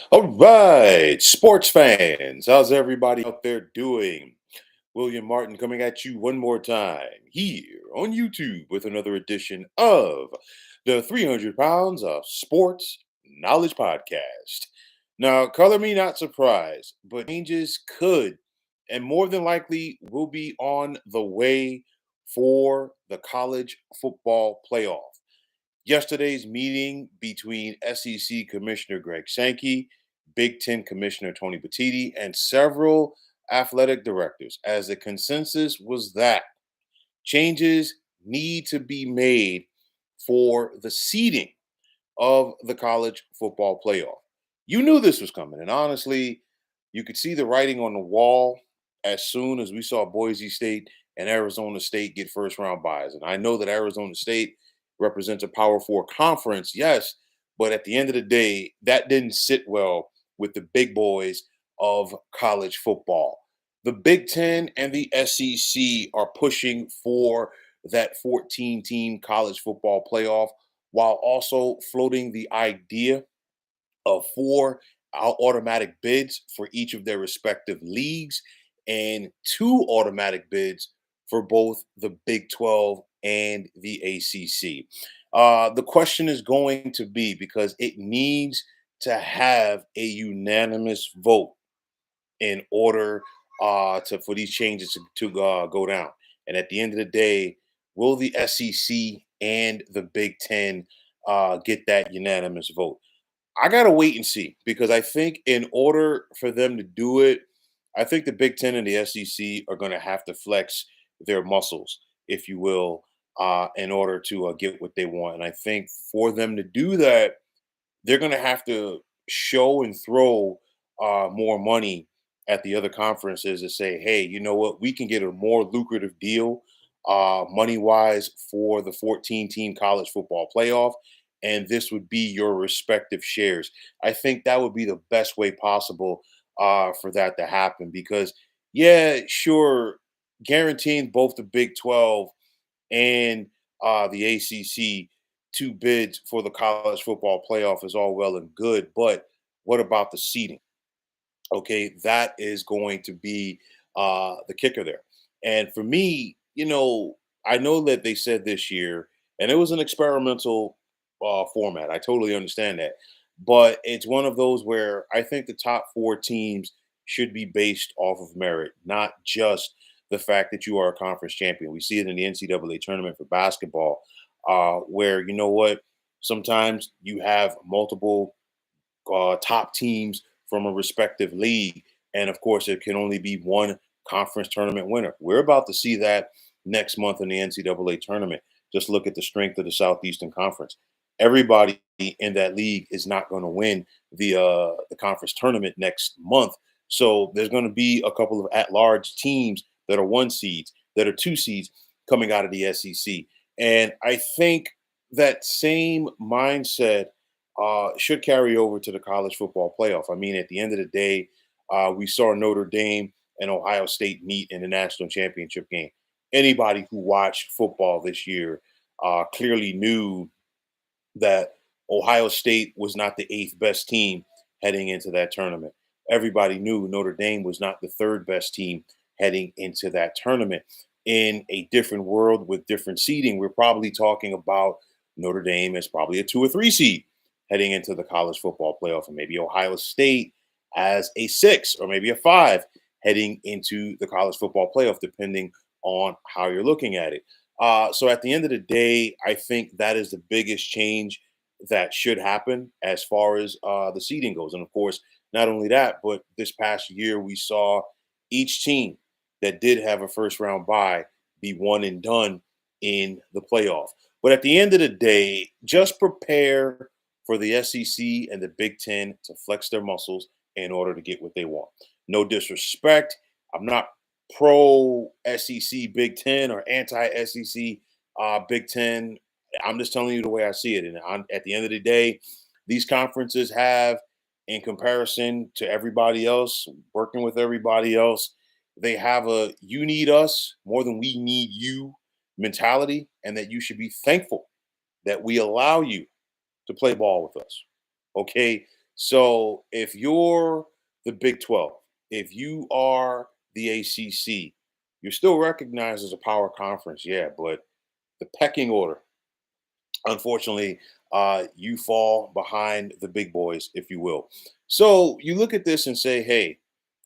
All right, sports fans, how's everybody out there doing? William Martin coming at you one more time here on YouTube with another edition of the 300 Pounds of Sports Knowledge Podcast. Now, color me not surprised, but changes could and more than likely will be on the way for the college football playoff. Yesterday's meeting between SEC Commissioner Greg Sankey, Big Ten Commissioner Tony Petitti, and several athletic directors, as the consensus was that changes need to be made for the seeding of the college football playoff. You knew this was coming, and honestly, you could see the writing on the wall as soon as we saw Boise State and Arizona State get first round buys. And I know that Arizona State represents a Power Four conference, yes, but at the end of the day, that didn't sit well with the big boys of college football. The Big Ten and the SEC are pushing for that 14 team college football playoff while also floating the idea of four automatic bids for each of their respective leagues and two automatic bids for both the Big 12 and the ACC. The question is going to be because it needs to have a unanimous vote in order to for these changes to go down. And at the end of the day, will the SEC and the Big Ten get that unanimous vote? I gotta wait and see because I think in order for them to do it, I think the Big Ten and the SEC are going to have to flex their muscles, if you will, in order to get what they want. And I think for them to do that, they're going to have to show and throw more money at the other conferences to say, hey, you know what, we can get a more lucrative deal money wise for the 14 team college football playoff. And this would be your respective shares. I think that would be the best way possible for that to happen because, yeah, sure, guaranteeing both the Big 12 and the ACC two bids for the college football playoff is all well and good, but what about the seeding? Okay, that is going to be the kicker there. And for me, I know that they said this year, and it was an experimental format. I totally understand that, but it's one of those where I think the top four teams should be based off of merit, not just the fact that you are a conference champion. We see it in the NCAA tournament for basketball, where you know what, sometimes you have multiple top teams from a respective league. And of course, it can only be one conference tournament winner. We're about to see that next month in the NCAA tournament. Just look at the strength of the Southeastern Conference. Everybody in that league is not going to win the conference tournament next month. So there's going to be a couple of at-large teams that are one seeds, that are two seeds coming out of the SEC. And I think that same mindset should carry over to the college football playoff. I mean, at the end of the day, we saw Notre Dame and Ohio State meet in the national championship game. Anybody who watched football this year clearly knew that Ohio State was not the eighth best team heading into that tournament. Everybody knew Notre Dame was not the third best team heading into that tournament. In a different world with different seeding, we're probably talking about Notre Dame as probably a two or three seed heading into the college football playoff, and maybe Ohio State as a six or maybe a five heading into the college football playoff, depending on how you're looking at it. So at the end of the day, I think that is the biggest change that should happen as far as the seeding goes. And of course, not only that, but this past year we saw each team that did have a first round bye be one and done in the playoff. But at the end of the day, just prepare for the SEC and the Big Ten to flex their muscles in order to get what they want. No disrespect. I'm not pro SEC Big Ten or anti SEC Big Ten. I'm just telling you the way I see it. And at the end of the day, these conferences have, in comparison to everybody else, working with everybody else, they have a you need us more than we need you mentality, and that you should be thankful that we allow you to play ball with us. Okay. So if you're the Big 12, if you are the ACC, you're still recognized as a power conference, yeah, but the pecking order, unfortunately, you fall behind the big boys, if you will. So you look at this and say, hey,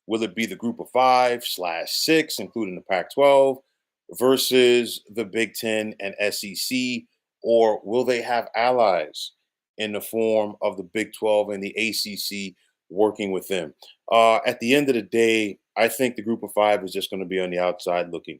will it be the group of five slash six, including the Pac 12, versus the Big Ten and SEC? Or will they have allies in the form of the Big 12 and the ACC working with them? At the end of the day, I think the group of five is just going to be on the outside looking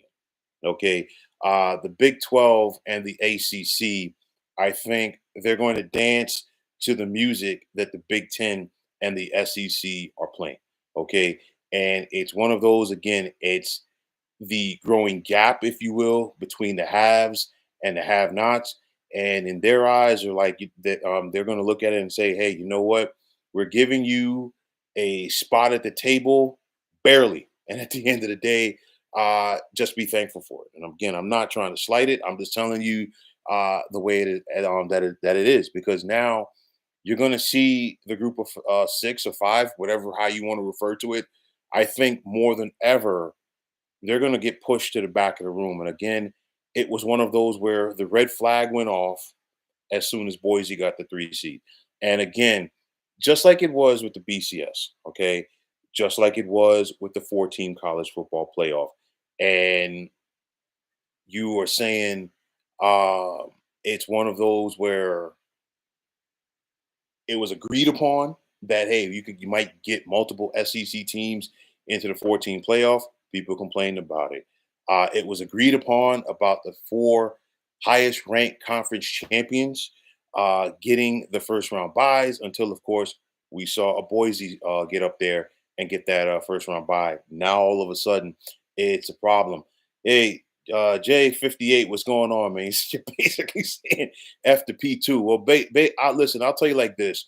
in. Okay. The Big 12 and the ACC, I think they're going to dance to the music that the Big Ten and the SEC are playing. Okay. And it's one of those, again, it's the growing gap, if you will, between the haves and the have nots. And in their eyes, are like that, they're going to look at it and say, hey, you know what? We're giving you a spot at the table, barely. And at the end of the day, just be thankful for it. And again, I'm not trying to slight it. I'm just telling you the way that it is, because now you're going to see the group of six or five, whatever how you want to refer to it. I think more than ever, they're going to get pushed to the back of the room. And again, it was one of those where the red flag went off as soon as Boise got the 3 seed. And again, just like it was with the BCS, okay, just like it was with the 14 college football playoff. And you are saying it's one of those where it was agreed upon that hey, you might get multiple SEC teams into the 14 playoff. People complained about it. It was agreed upon about the four highest ranked conference champions getting the first round buys until, of course, we saw a Boise get up there and get that first round buy. Now all of a sudden, it's a problem. Hey, J58, what's going on, man? You're basically saying F to P2. Well, listen, I'll tell you like this.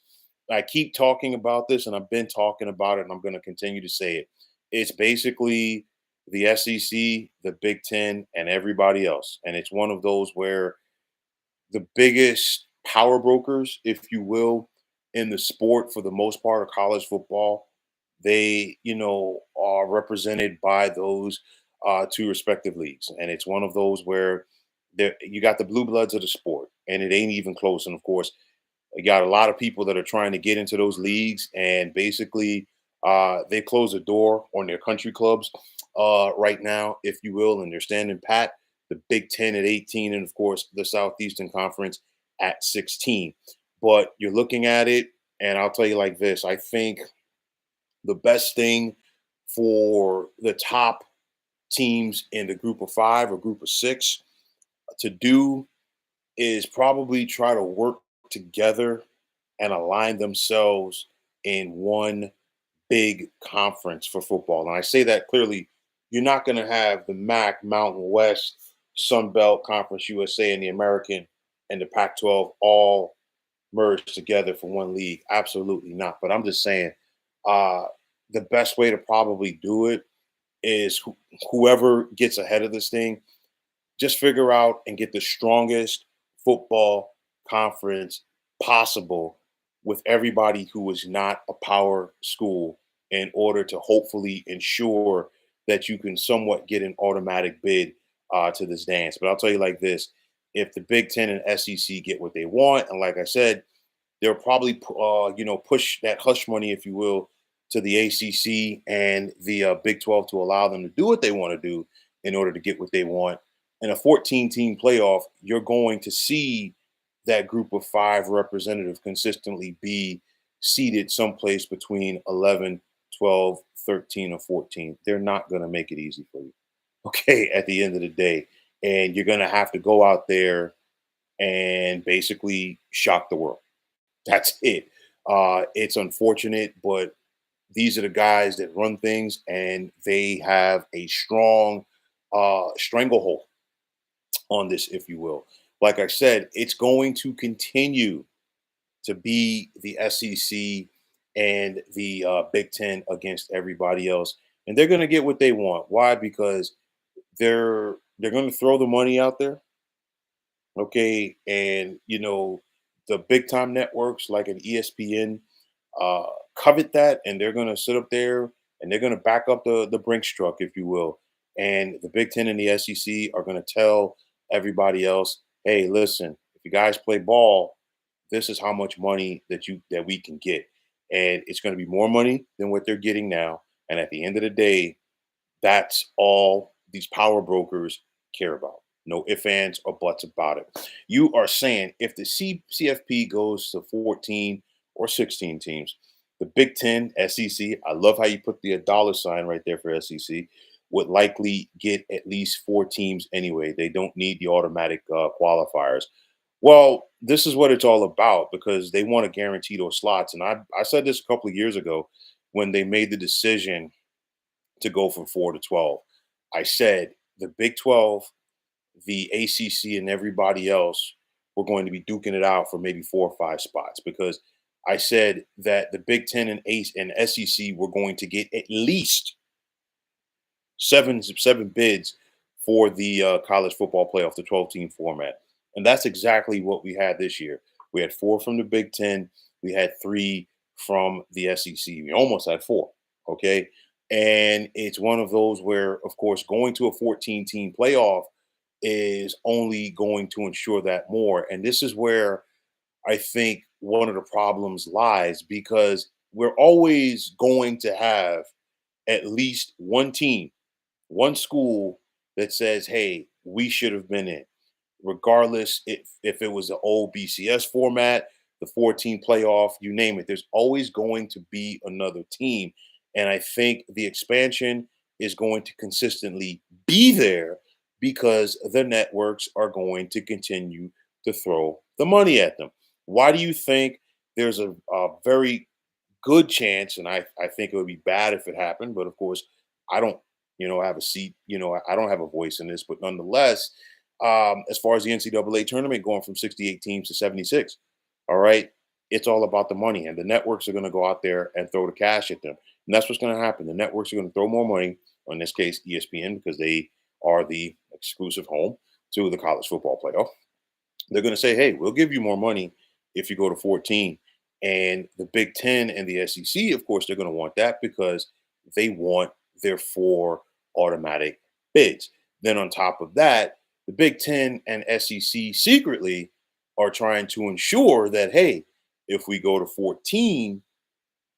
I keep talking about this and I've been talking about it and I'm going to continue to say it. It's basically the SEC, the Big Ten, and everybody else. And it's one of those where the biggest power brokers, if you will, in the sport for the most part of college football, they, are represented by those two respective leagues. And it's one of those where you got the blue bloods of the sport, and it ain't even close. And of course, you got a lot of people that are trying to get into those leagues, and basically, they close the door on their country clubs right now, if you will, and they're standing pat. The Big Ten at 18, and of course, the Southeastern Conference at 16. But you're looking at it, and I'll tell you like this: I think the best thing for the top teams in the group of five or group of six to do is probably try to work together and align themselves in one big conference for football. And I say that clearly, you're not going to have the MAC, Mountain West, Sun Belt, Conference USA, and the American and the Pac 12 all merged together for one league. Absolutely not. But I'm just saying uh, the best way to probably do it is whoever gets ahead of this thing, just figure out and get the strongest football conference possible with everybody who is not a power school in order to hopefully ensure that you can somewhat get an automatic bid to this dance. But I'll tell you like this: if the Big Ten and SEC get what they want, and like I said, they'll probably push that hush money, if you will, to the ACC and the Big 12 to allow them to do what they want to do in order to get what they want. In a 14-team playoff, you're going to see that group of five representative consistently be seated someplace between 11, 12, 13, or 14. They're not going to make it easy for you. Okay, at the end of the day. And you're going to have to go out there and basically shock the world. That's it. It's unfortunate, but these are the guys that run things, and they have a strong stranglehold on this, if you will. Like I said, it's going to continue to be the SEC and the Big Ten against everybody else, and they're going to get what they want. Why? Because they're going to throw the money out there, okay, and the big time networks like an ESPN. uh, covet that, and they're going to sit up there and they're going to back up the Brinks truck, if you will. And the Big Ten and the SEC are going to tell everybody else, "Hey, listen, if you guys play ball, this is how much money that we can get, and it's going to be more money than what they're getting now. And at the end of the day, that's all these power brokers care about. No ifs, ands, or buts about it. You are saying if the CFP goes to 14 or 16 teams, the Big Ten, SEC, I love how you put the dollar sign right there for SEC, would likely get at least 4 teams anyway. They don't need the automatic qualifiers. Well, this is what it's all about because they want to guarantee those slots. And I said this a couple of years ago when they made the decision to go from 4 to 12. I said the Big 12, the ACC, and everybody else were going to be duking it out for maybe 4 or 5 spots because I said that the Big 10 and ACE and SEC were going to get at least seven bids for the college football playoff, the 12-team format, and that's exactly what we had this year. We had 4 from the Big 10, we had 3 from the SEC. We almost had 4. Okay, and it's one of those where, of course, going to a 14-team playoff is only going to ensure that more. And this is where I think one of the problems lies because we're always going to have at least one team, one school that says, "Hey, we should have been in," regardless if it was the old BCS format, the 14 playoff, you name it. There's always going to be another team, and I think the expansion is going to consistently be there because the networks are going to continue to throw the money at them. Why do you think there's a very good chance, and I think it would be bad if it happened, but of course, I don't, have a seat, I don't have a voice in this, but nonetheless, as far as the NCAA tournament going from 68 teams to 76, all right, it's all about the money, and the networks are going to go out there and throw the cash at them, and that's what's going to happen. The networks are going to throw more money, in this case, ESPN, because they are the exclusive home to the college football playoff. They're going to say, "Hey, we'll give you more money if you go to 14." And the Big Ten and the SEC, of course, they're going to want that because they want their 4 automatic bids. Then on top of that, the Big Ten and SEC secretly are trying to ensure that, hey, if we go to 14,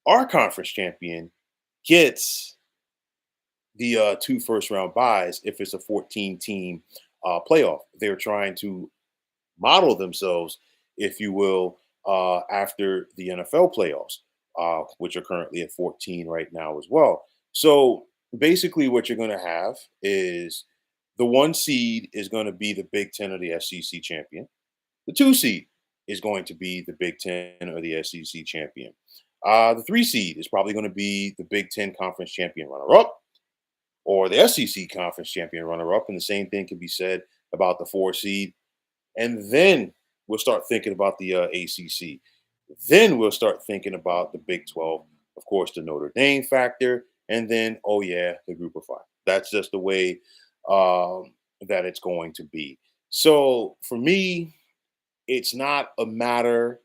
our conference champion gets the 2 first round buys if it's a 14 team playoff. They're trying to model themselves, if you will, after the NFL playoffs, which are currently at 14 right now as well. So basically, what you're going to have is the 1 seed is going to be the Big Ten or the SEC champion. The 2 seed is going to be the Big Ten or the SEC champion. The 3 seed is probably going to be the Big Ten conference champion runner up or the SEC conference champion runner up. And the same thing can be said about the 4 seed, and then we'll start thinking about the ACC. Then we'll start thinking about the Big 12, of course, the Notre Dame factor, and then, oh yeah, the Group of 5. That's just the way that it's going to be. So for me, it's not a matter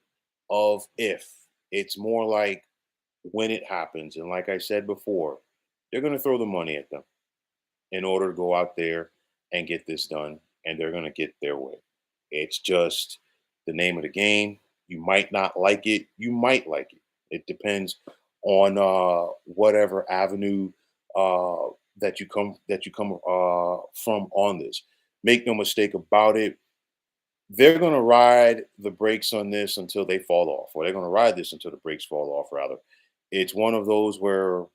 of if, it's more like when it happens. And like I said before, they're going to throw the money at them in order to go out there and get this done, and they're going to get their way. It's just the name of the game. You might not like it. You might like it. It depends on whatever avenue uh, that you come from on this. Make no mistake about it. They're going to ride the brakes on this until they fall off, or they're going to ride this until the brakes fall off. Rather, it's one of those where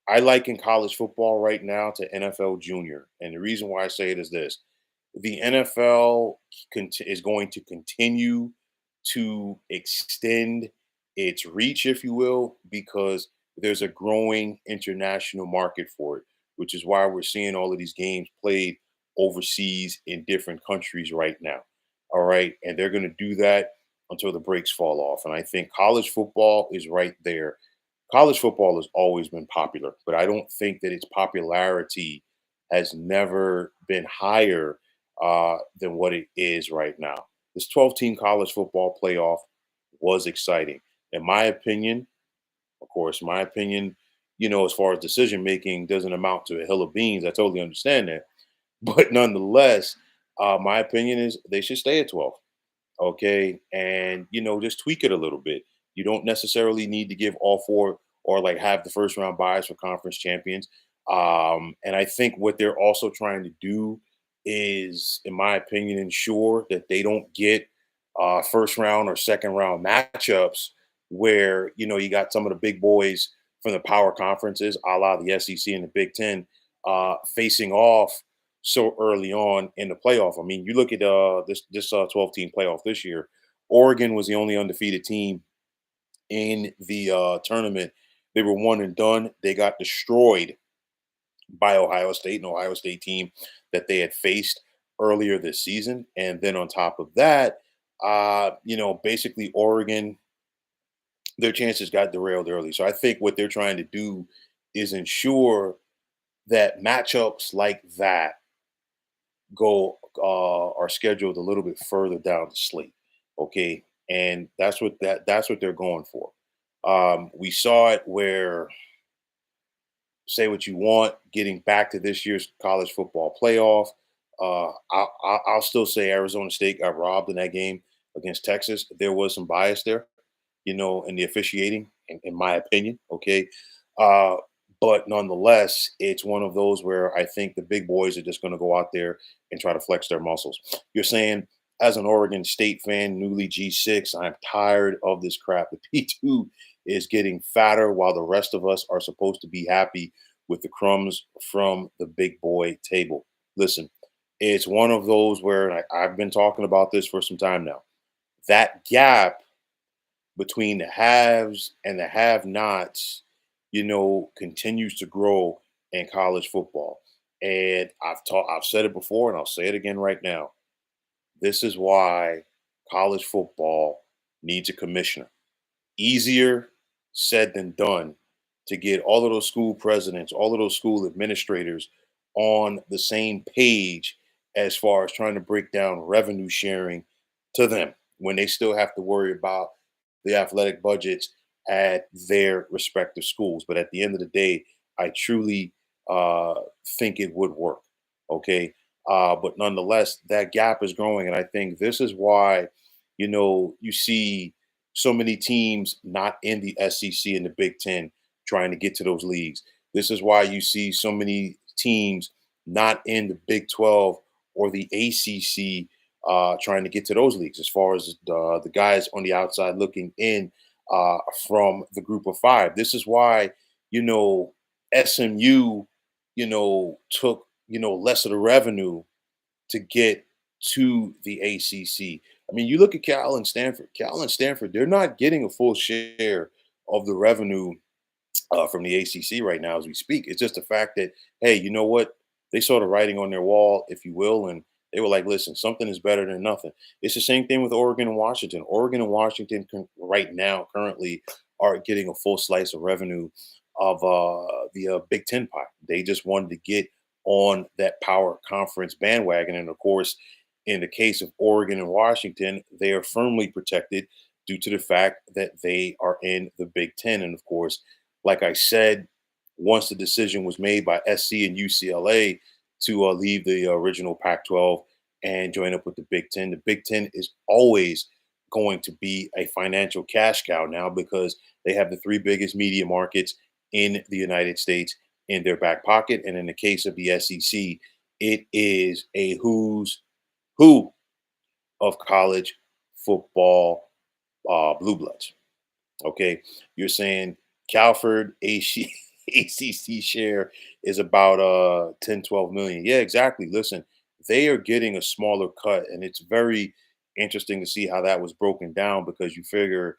I liken college football right now to NFL junior. And the reason why I say it is this: the NFL is going to continue to extend its reach, if you will, because there's a growing international market for it, which is why we're seeing all of these games played overseas in different countries right now. All right. And they're going to do that until the brakes fall off. And I think college football is right there. College football has always been popular, but I don't think that its popularity has never been higher than what it is right now. This 12-team college football playoff was exciting. In my opinion, of course, my opinion, as far as decision making doesn't amount to a hill of beans. I totally understand that. But nonetheless, my opinion is they should stay at 12. Okay. And, just tweak it a little bit. You don't necessarily need to give all four or like have the first round buys for conference champions. And I think what they're also trying to do is, in my opinion, ensure that they don't get first round or second round matchups where, you got some of the big boys from the power conferences, a la the SEC and the Big Ten, facing off so early on in the playoff. I mean, you look at this 12-team playoff this year. Oregon was the only undefeated team in the tournament. They were one and done. They got destroyed by Ohio State, an Ohio State team that they had faced earlier this season. And then on top of that, basically Oregon, their chances got derailed early. So I think what they're trying to do is ensure that matchups like that go are scheduled a little bit further down the slate. Okay, and that's what they're going for. We saw it where, say what you want, getting back to this year's college football playoff. I'll still say Arizona State got robbed in that game against Texas. There was some bias there, in the officiating, in my opinion. Okay. Uh, but nonetheless, it's one of those where I think the big boys are just going to go out there and try to flex their muscles. You're saying, as an Oregon State fan, newly G6, I'm tired of this crap. The P2 is getting fatter while the rest of us are supposed to be happy with the crumbs from the big boy table. Listen, it's one of those where I've been talking about this for some time now. That gap between the haves and the have-nots, continues to grow in college football. And I've said it before and I'll say it again right now. This is why college football needs a commissioner. Easier said than done to get all of those school presidents, all of those school administrators on the same page as far as trying to break down revenue sharing to them when they still have to worry about the athletic budgets at their respective schools. But at the end of the day, I truly uh, think it would work. Okay. But nonetheless, that gap is growing. And I think this is why, you see so many teams not in the SEC and the Big Ten trying to get to those leagues. This is why you see so many teams not in the Big 12 or the ACC trying to get to those leagues, as far as the guys on the outside looking in from the group of five. This is why, SMU, took, less of the revenue to get to the ACC. I mean, you look at Cal and Stanford. Cal and Stanford, they're not getting a full share of the revenue from the ACC right now as we speak. It's just the fact that, hey, you know what? They saw the writing on their wall, if you will, and they were like, listen, something is better than nothing. It's the same thing with Oregon and Washington. Oregon and Washington right now currently are getting a full slice of revenue of the Big Ten pie. They just wanted to get on that power conference bandwagon. And of course, in the case of Oregon and Washington, they are firmly protected due to the fact that they are in the Big Ten. And of course, like I said, once the decision was made by SC and UCLA to leave the original Pac 12 and join up with the Big Ten is always going to be a financial cash cow now because they have the three biggest media markets in the United States in their back pocket. And in the case of the SEC, it is a who's who of college football blue bloods. Okay, you're saying Calford ACC share is about 10, 12 million. Yeah, exactly. Listen, they are getting a smaller cut, and it's very interesting to see how that was broken down because you figure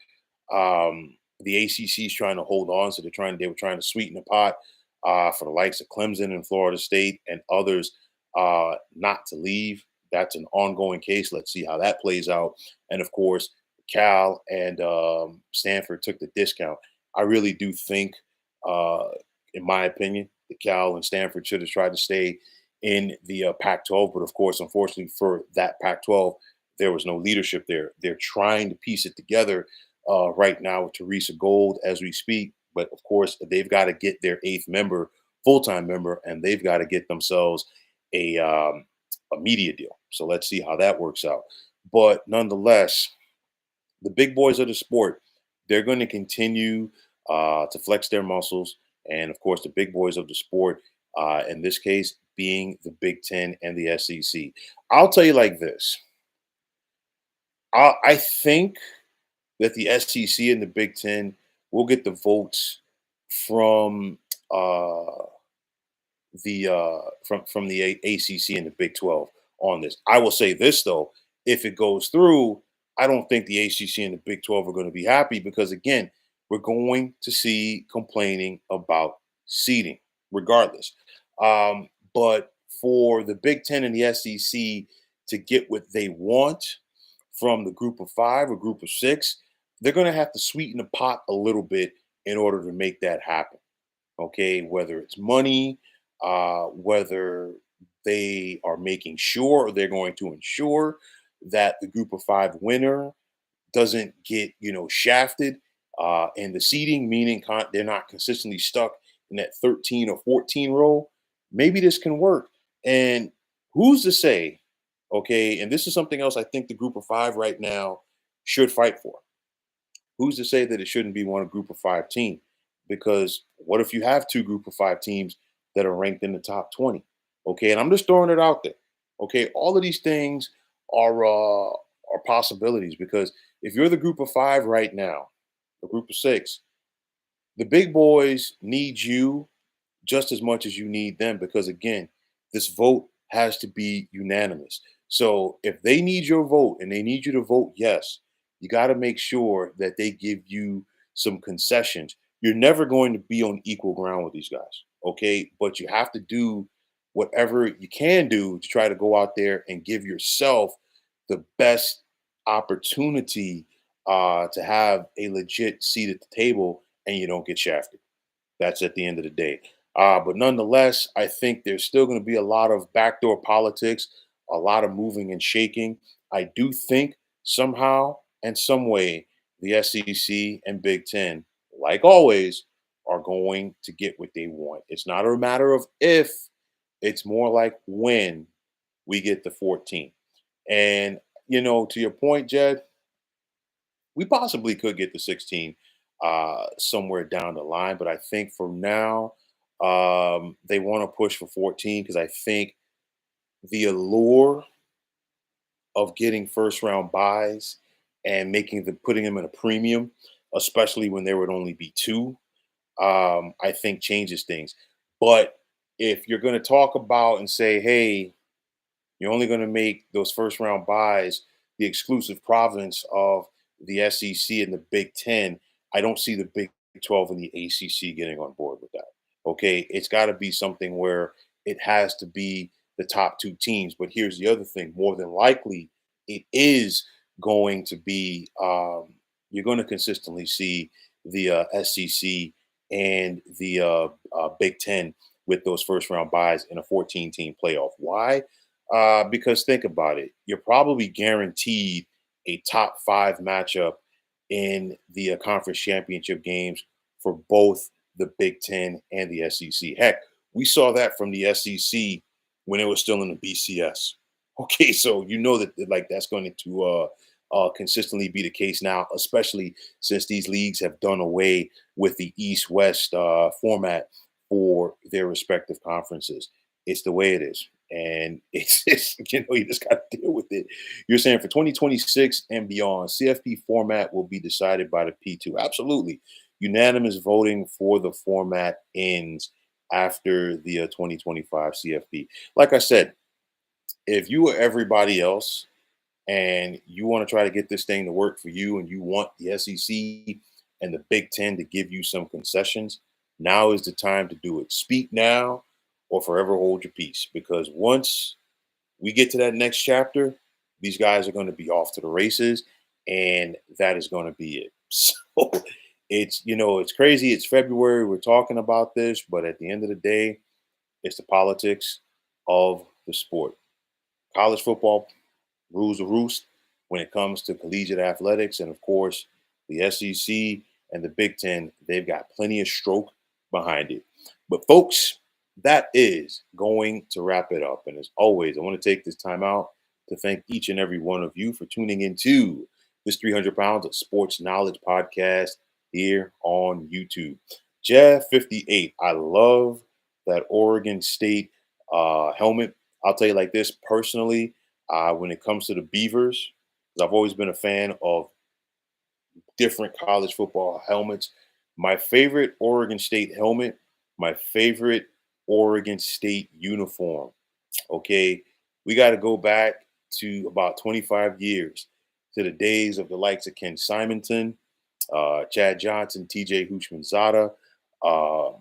the ACC is trying to hold on, so they were trying to sweeten the pot for the likes of Clemson and Florida State and others not to leave. That's an ongoing case. Let's see how that plays out. And of course, Cal and Stanford took the discount. I really do think, uh, in my opinion, that Cal and Stanford should have tried to stay in the Pac-12. But of course, unfortunately for that Pac-12, there was no leadership there. They're trying to piece it together, right now with Teresa Gold as we speak. But of course, they've got to get their eighth member, full time member, and they've got to get themselves a media deal. So let's see how that works out. But nonetheless, the big boys of the sport, they're going to continue to flex their muscles. And of course, the big boys of the sport, in this case, being the Big Ten and the SEC. I'll tell you like this. I think that the SEC and the Big Ten will get the votes from uh, from the ACC and the Big 12 on this. I will say this though, if it goes through, I don't think the ACC and the Big 12 are going to be happy because again, we're going to see complaining about seeding, regardless. But for the Big 10 and the SEC to get what they want from the group of five or group of six, they're going to have to sweeten the pot a little bit in order to make that happen. Okay, whether it's money, whether they are making sure or they're going to ensure that the group of five winner doesn't get shafted in the seeding, meaning they're not consistently stuck in that 13 or 14 row. Maybe this can work. And who's to say? Okay, and this is something else I think the group of five right now should fight for. Who's to say that it shouldn't be one group of five team? Because what if you have two group of five teams that are ranked in the top 20? Okay, and I'm just throwing it out there. Okay, all of these things are possibilities because if you're the group of five right now, the group of six, the big boys need you just as much as you need them because again, this vote has to be unanimous. So if they need your vote and they need you to vote yes, you got to make sure that they give you some concessions. You're never going to be on equal ground with these guys, okay? But you have to do whatever you can do to try to go out there and give yourself the best opportunity to have a legit seat at the table and you don't get shafted. That's at the end of the day. But nonetheless, I think there's still going to be a lot of backdoor politics, a lot of moving and shaking. I do think somehow and some way the SEC and Big Ten, like always, are going to get what they want. It's not a matter of if, it's more like when we get the 14. And, to your point, Jed, we possibly could get to 16 somewhere down the line, but I think for now, they want to push for 14 because I think the allure of getting first round buys and putting them in a premium, especially when there would only be two, I think changes things. But if you're going to talk about and say, hey, you're only going to make those first round buys the exclusive province of the SEC and the Big Ten. I don't see the Big 12 and the ACC getting on board with that. Okay. It's got to be something where it has to be the top two teams. But here's the other thing more than likely, it is going to be, you're going to consistently see the SEC and the Big Ten with those first round buys in a 14 team playoff. Why? Because think about it, you're probably guaranteed a top five matchup in the conference championship games for both the Big Ten and the SEC. Heck, we saw that from the SEC when it was still in the BCS. Okay, so you know that like that's going to consistently be the case now, especially since these leagues have done away with the East-West format for their respective conferences. It's the way it is. And it's just, you just got to deal with it. You're saying for 2026 and beyond, CFP format will be decided by the P2. Absolutely. Unanimous voting for the format ends after the 2025 CFP. Like I said, if you or everybody else and you want to try to get this thing to work for you and you want the SEC and the Big Ten to give you some concessions, now is the time to do it. Speak now or forever hold your peace. Because once we get to that next chapter, these guys are going to be off to the races, and that is going to be it. So it's crazy. It's February. We're talking about this, but at the end of the day, it's the politics of the sport. College football rules the roost when it comes to collegiate athletics. And of course, the SEC, and the Big Ten, they've got plenty of stroke behind it. But, folks, that is going to wrap it up. And as always, I want to take this time out to thank each and every one of you for tuning into this 300 Pounds of Sports Knowledge podcast here on YouTube. Jeff 58, I love that Oregon State helmet. I'll tell you like this personally, when it comes to the Beavers, 'cause I've always been a fan of different college football helmets. My favorite Oregon State helmet, my favorite Oregon State uniform. Okay, we got to go back to about 25 years to the days of the likes of Ken Simonton, Chad Johnson, TJ Hushmanzada, uh,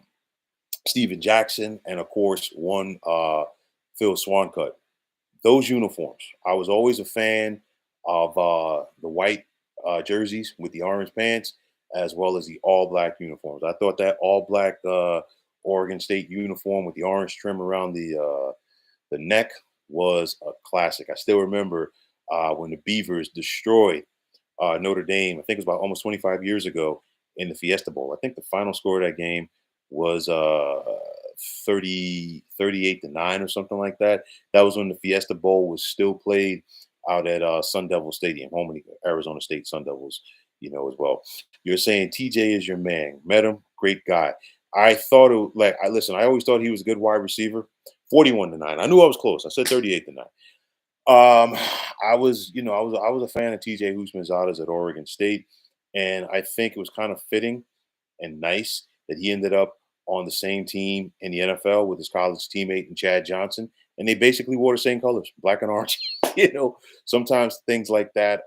Steven Jackson, and of course, one Phil Swancut. Those uniforms, I was always a fan of the white jerseys with the orange pants, as well as the all black uniforms. I thought that all black Oregon State uniform with the orange trim around the neck was a classic. I still remember when the Beavers destroyed Notre Dame. I think it was about almost 25 years ago in the Fiesta Bowl. I think the final score of that game was 38 to 9 or something like that. That was when the Fiesta Bowl was still played out at Sun Devil Stadium, home of the Arizona State Sun Devils, as well. You're saying TJ is your man. Met him, great guy. I thought I always thought he was a good wide receiver. 41 to 9. I knew I was close. I said 38 to 9. I was a fan of TJ Houshmandzadeh's at Oregon State, and I think it was kind of fitting and nice that he ended up on the same team in the NFL with his college teammate and Chad Johnson, and they basically wore the same colors, black and orange. Sometimes things like that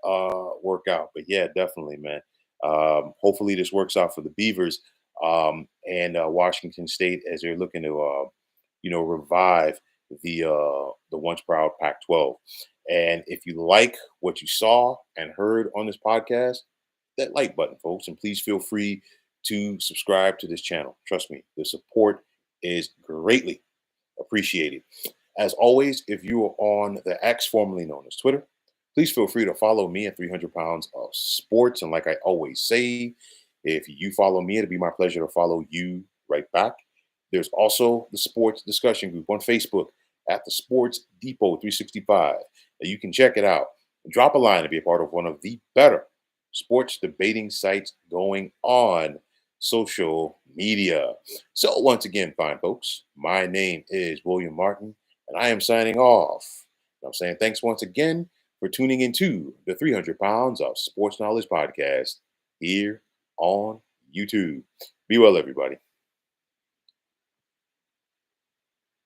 work out. But yeah, definitely, man. Hopefully, this works out for the Beavers and Washington State as they're looking to, revive the once proud Pac-12. And if you like what you saw and heard on this podcast, that like button, folks, and please feel free to subscribe to this channel. Trust me, the support is greatly appreciated. As always, if you are on the X, formerly known as Twitter, please feel free to follow me at 300 Pounds of Sports. And like I always say, if you follow me, it'll be my pleasure to follow you right back. There's also the sports discussion group on Facebook at the Sports Depot 365. You can check it out. Drop a line to be a part of one of the better sports debating sites going on social media. So once again, fine folks, my name is William Martin, and I am signing off. I'm saying thanks once again for tuning into the 300 Pounds of Sports Knowledge podcast here on YouTube. Be well, everybody.